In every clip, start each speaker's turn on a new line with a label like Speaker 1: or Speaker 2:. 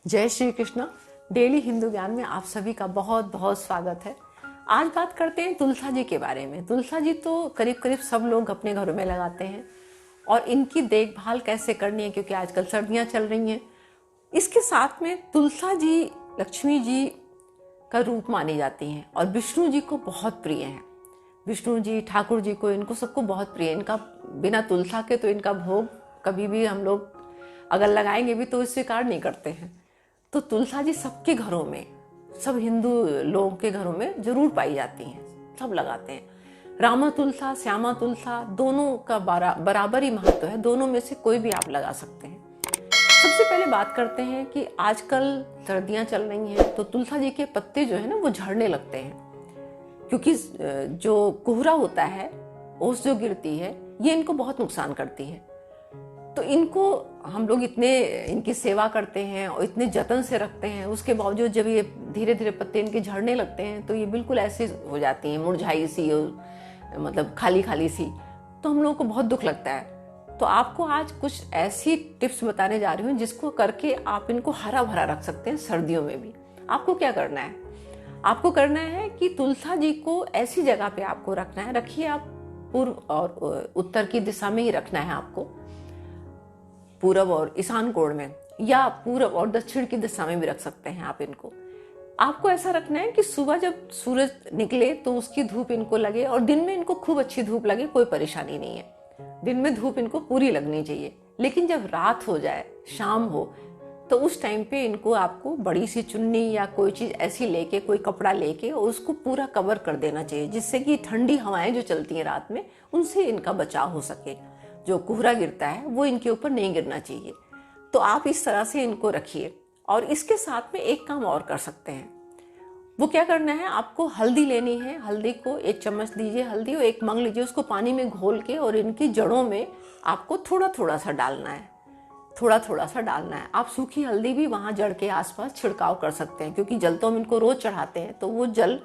Speaker 1: जय श्री कृष्णा। डेली हिंदू ज्ञान में आप सभी का बहुत बहुत स्वागत है। आज बात करते हैं तुलसा जी के बारे में। तुलसा जी तो करीब करीब सब लोग अपने घरों में लगाते हैं और इनकी देखभाल कैसे करनी है, क्योंकि आजकल सर्दियां चल रही हैं। इसके साथ में तुलसा जी लक्ष्मी जी का रूप मानी जाती हैं और विष्णु जी को बहुत प्रिय हैं। विष्णु जी, ठाकुर जी को, इनको सबको बहुत प्रिय है। इनका बिना तुलसा के तो इनका भोग कभी भी हम लोग अगर लगाएंगे भी तो स्वीकार नहीं करते हैं। तो तुलसा जी सबके घरों में, सब हिंदू लोगों के घरों में जरूर पाई जाती हैं, सब लगाते हैं। रामा तुलसा, श्यामा तुलसा, दोनों का बराबर ही महत्व है। दोनों में से कोई भी आप लगा सकते हैं। सबसे पहले बात करते हैं कि आजकल सर्दियां चल रही हैं तो तुलसा जी के पत्ते जो है ना वो झड़ने लगते हैं, क्योंकि जो कोहरा होता है, ओस जो गिरती है, ये इनको बहुत नुकसान करती है। तो इनको हम लोग इतने इनकी सेवा करते हैं और इतने जतन से रखते हैं, उसके बावजूद जब ये धीरे धीरे पत्ते इनके झड़ने लगते हैं तो ये बिल्कुल ऐसे हो जाती हैं, मुरझाई सी, मतलब खाली खाली सी। तो हम लोगों को बहुत दुख लगता है। तो आपको आज कुछ ऐसी टिप्स बताने जा रही हूँ जिसको करके आप इनको हरा भरा रख सकते हैं सर्दियों में भी। आपको क्या करना है? आपको करना है कि तुलसा जी को ऐसी जगह पे आपको रखना है, रखिए आप पूर्व और उत्तर की दिशा में ही रखना है आपको, पूरब और ईशान कोण में, या पूरब और दक्षिण की दिशा में भी रख सकते हैं आप इनको। आपको ऐसा रखना है कि सुबह जब सूरज निकले तो उसकी धूप इनको लगे और दिन में इनको खूब अच्छी धूप लगे, कोई परेशानी नहीं है। दिन में धूप इनको पूरी लगनी चाहिए। लेकिन जब रात हो जाए, शाम हो, तो उस टाइम पे इनको आपको बड़ी सी चुन्नी या कोई चीज ऐसी लेके, कोई कपड़ा लेके और उसको पूरा कवर कर देना चाहिए, जिससे कि ठंडी हवाएं जो चलती हैं रात में उनसे इनका बचाव हो सके। जो कोहरा गिरता है वो इनके ऊपर नहीं गिरना चाहिए। तो आप इस तरह से इनको रखिए। और इसके साथ में एक काम और कर सकते हैं। वो क्या करना है, आपको हल्दी लेनी है। हल्दी को 1 चम्मच लीजिए, हल्दी, और 1 मग लीजिए, उसको पानी में घोल के और इनकी जड़ों में आपको थोड़ा थोड़ा सा डालना है, थोड़ा थोड़ा सा डालना है। आप सूखी हल्दी भी वहां जड़ के आसपास छिड़काव कर सकते हैं, क्योंकि जल तो हम इनको रोज चढ़ाते हैं, तो वो जल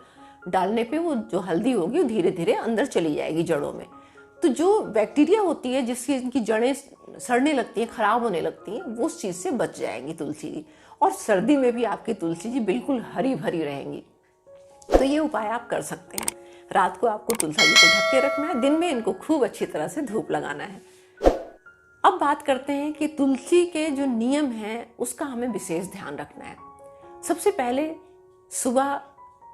Speaker 1: डालने पे वो जो हल्दी होगी वो धीरे धीरे अंदर चली जाएगी जड़ों में। तो जो बैक्टीरिया होती है जिससे इनकी जड़ें सड़ने लगती हैं, खराब होने लगती हैं, वो उस चीज से बच जाएंगी तुलसी जी। और सर्दी में भी आपकी तुलसी जी बिल्कुल हरी भरी रहेंगी। तो ये उपाय आप कर सकते हैं। रात को आपको तुलसी जी को ढक के रखना है, दिन में इनको खूब अच्छी तरह से धूप लगाना है। अब बात करते हैं कि तुलसी के जो नियम हैं उसका हमें विशेष ध्यान रखना है। सबसे पहले, सुबह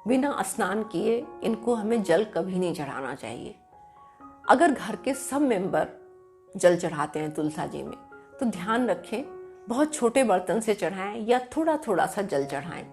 Speaker 1: बिना स्नान किए इनको हमें जल कभी नहीं चढ़ाना चाहिए। अगर घर के सब मेंबर जल चढ़ाते हैं तुलसा जी में तो ध्यान रखें, बहुत छोटे बर्तन से चढ़ाएं या थोड़ा थोड़ा सा जल चढ़ाएं,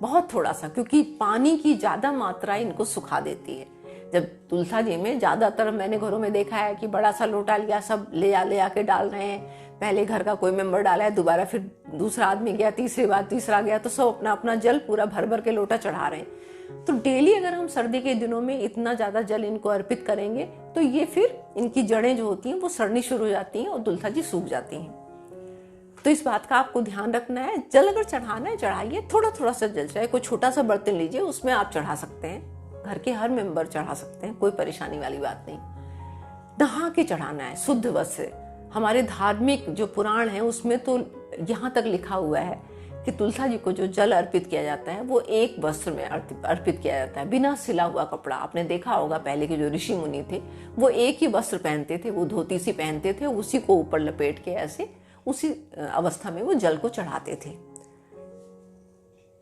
Speaker 1: बहुत थोड़ा सा, क्योंकि पानी की ज्यादा मात्रा इनको सुखा देती है। जब तुलसा जी में ज्यादातर मैंने घरों में देखा है कि बड़ा सा लोटा लिया, सब ले आके डाल रहे हैं। पहले घर का कोई मेंबर डाला है, दोबारा फिर दूसरा आदमी गया, तीसरी बार तीसरा गया, तो सब अपना अपना जल पूरा भर भर के लोटा चढ़ा रहे हैं। तो डेली अगर हम सर्दी के दिनों में इतना ज्यादा जल इनको अर्पित करेंगे तो ये फिर इनकी जड़ें जो होती हैं वो सड़नी शुरू हो जाती हैं और तुलसा जी सूख जाती हैं। तो इस बात का आपको ध्यान रखना है। जल अगर चढ़ाना है चढ़ाइए, थोड़ा थोड़ा सा जल, चाहे कोई छोटा सा बर्तन लीजिए, उसमें आप चढ़ा सकते हैं। घर के हर मेंबर चढ़ा सकते हैं, कोई परेशानी वाली बात नहीं। नहा के चढ़ाना है शुद्ध वस्त्र से। हमारे धार्मिक जो पुराण है उसमें तो यहाँ तक लिखा हुआ है कि तुलसा जी को जो जल अर्पित किया जाता है वो एक वस्त्र में अर्पित किया जाता है, बिना सिला हुआ कपड़ा। आपने देखा होगा पहले के जो ऋषि मुनि थे वो एक ही वस्त्र पहनते थे, वो धोती सी पहनते थे, उसी को ऊपर लपेट के ऐसे उसी अवस्था में वो जल को चढ़ाते थे।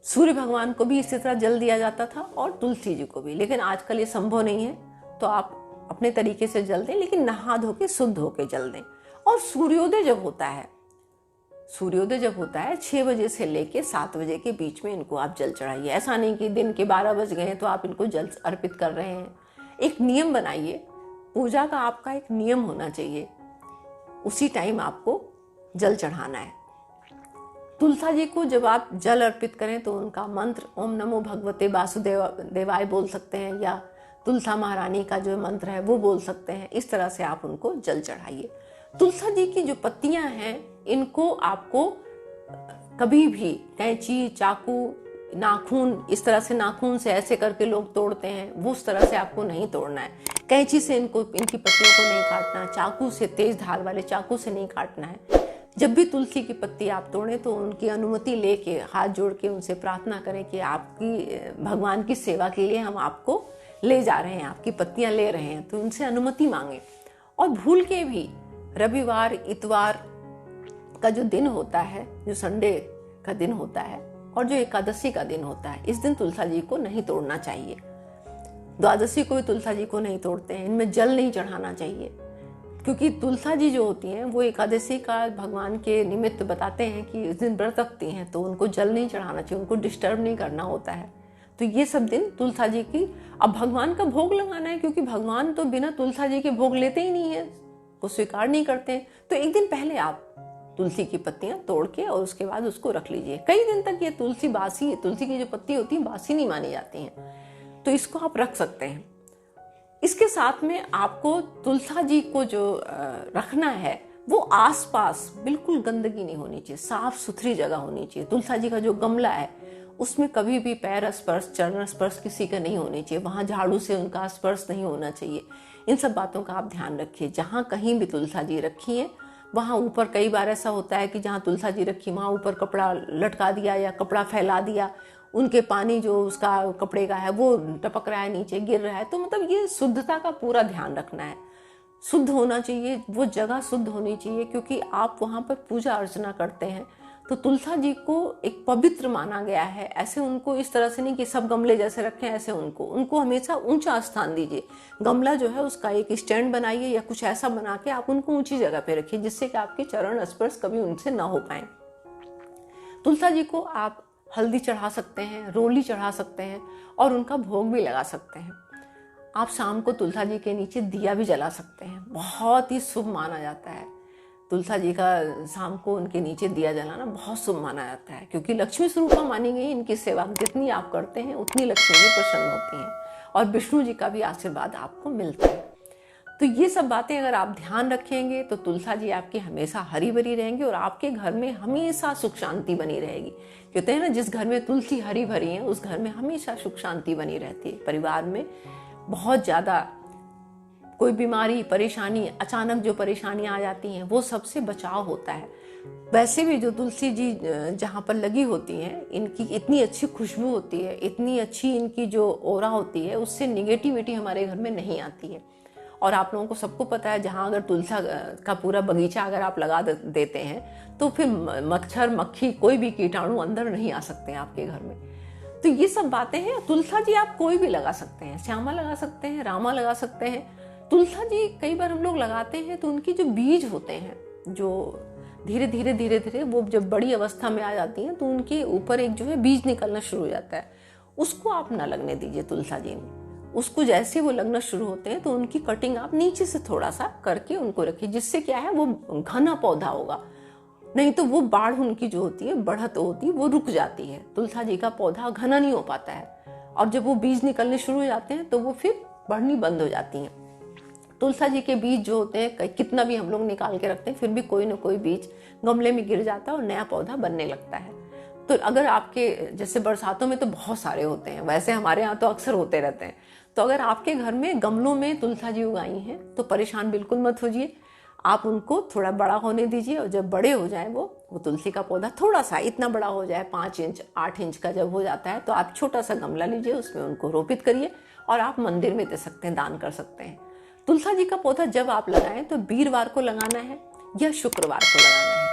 Speaker 1: सूर्य भगवान को भी इसी तरह जल दिया जाता था और तुलसी जी को भी। लेकिन आजकल ये संभव नहीं है, तो आप अपने तरीके से जल दें, लेकिन नहा धो के शुद्ध होके जल दें। और सूर्योदय जब होता है 6 बजे से लेके 7 बजे के बीच में इनको आप जल चढ़ाइए। ऐसा नहीं कि दिन के 12 बज गए तो आप इनको जल अर्पित कर रहे हैं। एक नियम बनाइए, पूजा का आपका एक नियम होना चाहिए, उसी टाइम आपको जल चढ़ाना है। तुलसा जी को जब आप जल अर्पित करें तो उनका मंत्र ओम नमो भगवते वासुदेवाय बोल सकते हैं, या तुलसा महारानी का जो मंत्र है वो बोल सकते हैं। इस तरह से आप उनको जल चढ़ाइए। तुलसा जी की जो पत्तियां हैं इनको आपको कभी भी कैंची, चाकू, नाखून, इस तरह से नाखून से ऐसे करके लोग तोड़ते हैं, वो उस तरह से आपको नहीं तोड़ना है। कैंची से इनकी पत्तियों को नहीं काटना, चाकू से, तेज धार वाले चाकू से नहीं काटना है। जब भी तुलसी की पत्ती आप तोड़ें तो उनकी अनुमति लेके, हाथ जोड़ के उनसे प्रार्थना करें कि आपकी भगवान की सेवा के लिए हम आपको ले जा रहे हैं, आपकी पत्तियां ले रहे हैं, तो उनसे अनुमति मांगें। और भूल के भी रविवार, इतवार का जो दिन होता है, जो संडे का दिन होता है और जो एकादशी का दिन होता है, इस दिन तुलसा जी को नहीं तोड़ना चाहिए। द्वादशी को भी तुलसा जी को नहीं तोड़ते हैं, इनमें जल नहीं चढ़ाना चाहिए, क्योंकि तुलसा जी जो होती हैं वो एकादशी का भगवान के निमित्त बताते हैं कि इस दिन व्रत रखती हैं, तो उनको जल नहीं चढ़ाना चाहिए, उनको डिस्टर्ब नहीं करना होता है। तो ये सब दिन तुलसा जी की, अब भगवान का भोग लगाना है, क्योंकि भगवान तो बिना तुलसा जी के भोग लेते ही नहीं है, वो स्वीकार नहीं करते हैं। तो एक दिन पहले आप तुलसी की पत्तियां तोड़ के और उसके बाद उसको रख लीजिए। कई दिन तक ये तुलसी की जो पत्ती होती है बासी नहीं मानी जाती हैं, तो इसको आप रख सकते हैं। इसके साथ में आपको तुलसा जी को जो रखना है वो आसपास बिल्कुल गंदगी नहीं होनी चाहिए, साफ सुथरी जगह होनी चाहिए। तुलसा जी का जो गमला है उसमें कभी भी पैर स्पर्श, चरण स्पर्श किसी का नहीं होनी चाहिए, वहां झाड़ू से उनका स्पर्श नहीं होना चाहिए। इन सब बातों का आप ध्यान रखिए। जहां कहीं भी तुलसा जी रखी है वहां ऊपर, कई बार ऐसा होता है कि जहां तुलसा जी रखी वहां ऊपर कपड़ा लटका दिया या कपड़ा फैला दिया, उनके पानी जो उसका कपड़े का है वो टपक रहा है, नीचे गिर रहा है। तो मतलब ये शुद्धता का पूरा ध्यान रखना है, शुद्ध होना चाहिए, वो जगह शुद्ध होनी चाहिए, क्योंकि आप वहां पर पूजा अर्चना करते हैं। तो तुलसा जी को एक पवित्र माना गया है। ऐसे उनको इस तरह से नहीं कि सब गमले जैसे रखें, ऐसे उनको हमेशा ऊंचा स्थान दीजिए। गमला जो है उसका एक स्टैंड बनाइए या कुछ ऐसा बना के आप उनको ऊंची जगह पे रखिए, जिससे कि आपके चरण स्पर्श कभी उनसे ना हो पाए। तुलसा जी को आप हल्दी चढ़ा सकते हैं, रोली चढ़ा सकते हैं और उनका भोग भी लगा सकते हैं। आप शाम को तुलसा जी के नीचे दिया भी जला सकते हैं, बहुत ही शुभ माना जाता है। तुलसा जी का शाम को उनके नीचे दिया जलाना बहुत शुभ माना जाता है, क्योंकि लक्ष्मी स्वरूपा मानी गई। इनकी सेवा जितनी आप करते हैं उतनी लक्ष्मी जी प्रसन्न होती हैं और विष्णु जी का भी आशीर्वाद आपको मिलता है। तो ये सब बातें अगर आप ध्यान रखेंगे तो तुलसा जी आपकी हमेशा हरी भरी रहेंगी और आपके घर में हमेशा सुख शांति बनी रहेगी। कहते हैं ना, जिस घर में तुलसी हरी भरी है उस घर में हमेशा सुख शांति बनी रहती है। परिवार में बहुत ज़्यादा कोई बीमारी, परेशानी, अचानक जो परेशानियां आ जाती हैं वो सबसे बचाव होता है। वैसे भी जो तुलसी जी जहाँ पर लगी होती हैं, इनकी इतनी अच्छी खुशबू होती है, इतनी अच्छी इनकी जो ओरा होती है, उससे निगेटिविटी हमारे घर में नहीं आती है। और आप लोगों को सबको पता है, जहाँ अगर तुलसा का पूरा बगीचा अगर आप लगा देते हैं तो फिर मच्छर, मक्खी, कोई भी कीटाणु अंदर नहीं आ सकते हैं आपके घर में। तो ये सब बातें हैं। तुलसा जी आप कोई भी लगा सकते हैं, श्यामा लगा सकते हैं, रामा लगा सकते हैं। तुलसा जी कई बार हम लोग लगाते हैं तो उनकी जो बीज होते हैं, जो धीरे धीरे वो जब बड़ी अवस्था में आ जाती हैं तो उनके ऊपर एक जो है बीज निकलना शुरू हो जाता है, उसको आप ना लगने दीजिए तुलसा जी में। उसको जैसे वो लगना शुरू होते हैं तो उनकी कटिंग आप नीचे से थोड़ा सा करके उनको रखिए, जिससे क्या है वो घना पौधा होगा। नहीं तो वो बाढ़ उनकी जो होती है, बढ़त होती है, वो रुक जाती है। तुलसा जी का पौधा घना नहीं हो पाता है और जब वो बीज निकलने शुरू हो जाते हैं तो वो फिर बढ़नी बंद हो जाती हैं। तुलसा जी के बीज जो होते हैं, कितना भी हम लोग निकाल के रखते हैं फिर भी कोई ना कोई बीज गमले में गिर जाता है और नया पौधा बनने लगता है। तो अगर आपके जैसे बरसातों में तो बहुत सारे होते हैं, वैसे हमारे यहाँ तो अक्सर होते रहते हैं, तो अगर आपके घर में गमलों में तुलसा जी उगाई हैं तो परेशान बिल्कुल मत होइए। आप उनको थोड़ा बड़ा होने दीजिए और जब बड़े हो जाए वो तुलसी का पौधा थोड़ा सा इतना बड़ा हो जाए, 5 इंच 8 इंच का जब हो जाता है, तो आप छोटा सा गमला लीजिए, उसमें उनको रोपित करिए और आप मंदिर में दे सकते हैं, दान कर सकते हैं। तुलसा जी का पौधा जब आप लगाएं तो वीरवार को लगाना है या शुक्रवार को लगाना है।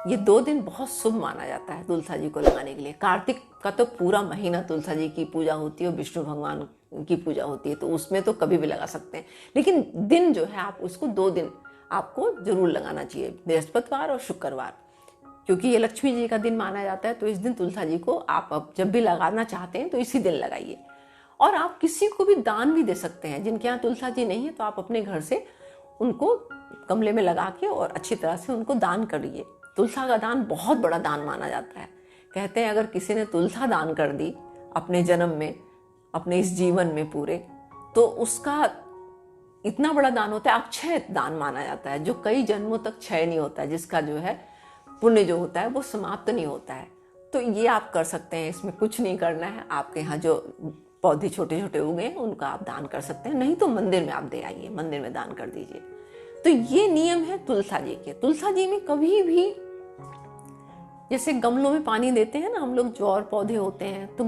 Speaker 1: ये 2 दिन बहुत शुभ माना जाता है तुलसा जी को लगाने के लिए। कार्तिक का तो पूरा महीना तुलसा जी की पूजा होती है और विष्णु भगवान की पूजा होती है, तो उसमें तो कभी भी लगा सकते हैं। लेकिन दिन जो है आप उसको 2 दिन आपको जरूर लगाना चाहिए, बृहस्पतिवार और शुक्रवार, क्योंकि ये लक्ष्मी जी का दिन माना जाता है। तो इस दिन तुलसा जी को आप जब भी लगाना चाहते हैं तो इसी दिन लगाइए। और आप किसी को भी दान भी दे सकते हैं। जिनके यहाँ तुलसा जी नहीं है तो आप अपने घर से उनको गमले में लगा के और अच्छी तरह से उनको दान करिए। तुलसा का दान बहुत बड़ा दान माना जाता है। कहते हैं अगर किसी ने तुलसा दान कर दी अपने जन्म में, अपने इस जीवन में पूरे, तो उसका इतना बड़ा दान होता है, अक्षय दान माना जाता है, जो कई जन्मों तक क्षय नहीं होता है, जिसका जो है पुण्य जो होता है वो समाप्त नहीं होता है। तो ये आप कर सकते हैं, इसमें कुछ नहीं करना है। आपके यहाँ जो पौधे छोटे छोटे उगे हैं उनका आप दान कर सकते हैं, नहीं तो मंदिर में आप दे आइए, मंदिर में दान कर दीजिए। तो ये नियम है तुलसा जी के। तुलसा जी में कभी भी जैसे गमलों में पानी देते हैं ना हम लोग, जो और पौधे होते हैं, तो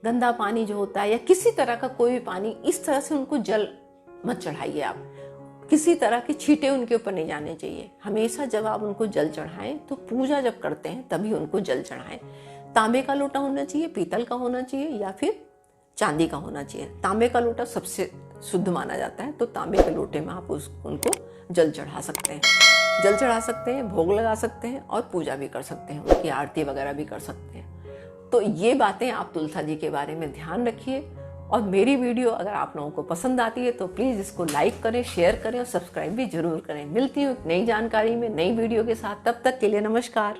Speaker 1: गंदा पानी जो होता है या किसी तरह का कोई भी पानी, इस तरह से उनको जल मत चढ़ाइए आप। किसी तरह के छींटे उनके ऊपर नहीं जाने चाहिए। हमेशा जब आप उनको जल चढ़ाएं तो पूजा जब करते हैं तभी उनको जल चढ़ाएं। तांबे का लोटा होना चाहिए, पीतल का होना चाहिए या फिर चांदी का होना चाहिए। तांबे का लोटा सबसे शुद्ध माना जाता है, तो तांबे के लोटे में आप उनको जल चढ़ा सकते हैं, भोग लगा सकते हैं और पूजा भी कर सकते हैं, उनकी आरती वगैरह भी कर सकते हैं। तो ये बातें आप तुलसा जी के बारे में ध्यान रखिए। और मेरी वीडियो अगर आप लोगों को पसंद आती है तो प्लीज़ इसको लाइक करें, शेयर करें और सब्सक्राइब भी जरूर करें। मिलती हूँ नई जानकारी में, नई वीडियो के साथ। तब तक के लिए नमस्कार।